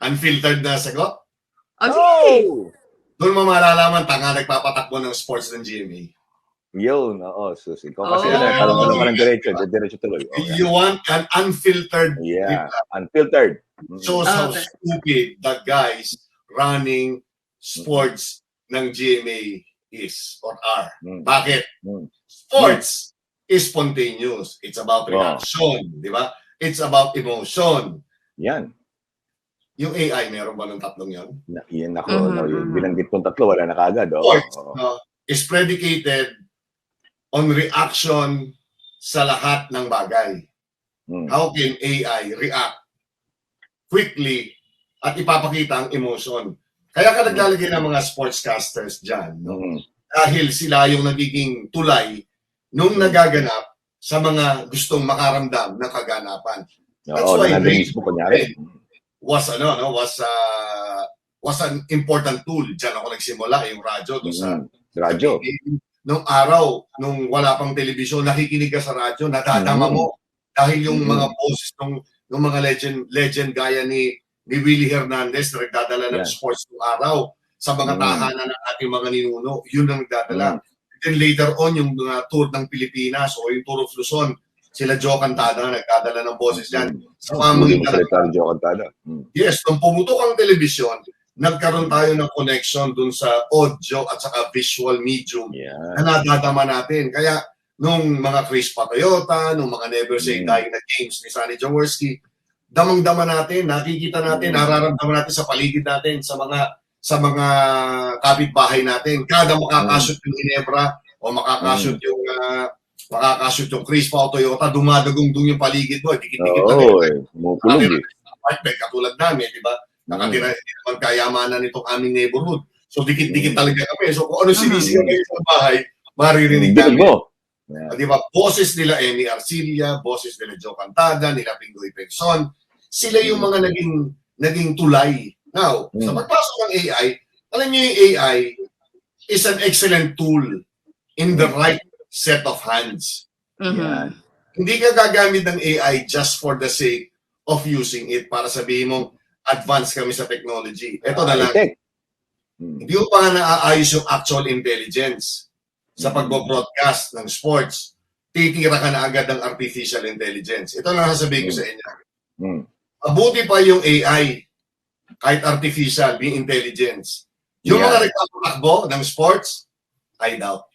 unfiltered na sagot. Oh! Doon mo malalaman, tanga nagpapatakbo ng sports ng GMA. Yun, oo. Susi ko. Kasi Oh. talong ka ng diretso tuloy. Oh, You want an unfiltered yeah, reply. unfiltered. Shows how stupid the guys running sports ng GMA is or are. Bakit? Sports is spontaneous. It's about reaction, di ba? It's about emotion. Yan. Yung AI, meron ba ng tatlong yun? Yan ako. Yung binanggit kong tatlo, wala na kagad. Sports is predicated on reaction sa lahat ng bagay. How can AI react quickly at ipapakita ang emotion? Kaya ka naglalagay ng mga sportscasters dyan, no? Dahil sila yung nagiging tulay nung nagaganap sa mga gustong makaramdam ng kaganapan. That's why Facebook was an important tool. Diyan ako nagsimula, yung radyo. Sa radyo. Nung araw, nung wala pang telebisyon, nakikinig ka sa radyo, nadadama mo. Dahil yung mga boses ng mga legend gaya ni Willie Hernandez na nagdadala ng sports nung araw sa mga tahanan ng ating mga ninuno, yun ang nagdadala. Then later on, yung mga tour ng Pilipinas o yung tour of Luzon, sila Joe Cantada nagdadala ng boses yan. Sa pamamagitan Joe Cantada. Yes, nung pumutok ang telebisyon, nagkaroon tayo ng connection dun sa audio at saka visual medium na nadadama natin. Kaya nung mga Chris Toyota, nung mga Never Say Die na games ni Sonny Jaworski, damang-dama natin, nakikita natin, nararamdaman natin sa paligid natin, sa mga kapitbahay natin. Kada makakashoot yung Ginebra o makakashoot yung Chris Toyota, dumadagong-dung yung paligid mo. Dikit-dikit apartment, katulad namin, di ba? Nakatira naman kayamanan nitong aming neighborhood. So, dikit-dikit talaga kami. So, kung ano sinisigaw kayo sa bahay, maririnig namin. Di ba? Boses nila Emmy Arcilla, boses nila Joe Cantada, nila Pingoy Pengson. Sila yung mga naging tulay. Now, sa pagpasok ng AI, alam niyo yung AI is an excellent tool in the right set of hands. Hindi ka gagamit ng AI just for the sake of using it para sabihin mong advance kami sa technology. Ito na lang. Hindi mo pa naaayos yung actual intelligence sa pag-broadcast ng sports. Titira ka na agad ng artificial intelligence. Ito na sasabihin ko sa inyo. Mabuti pa yung AI kahit artificial, yung intelligence. Yung mga nagpapatakbo ng sports, I doubt.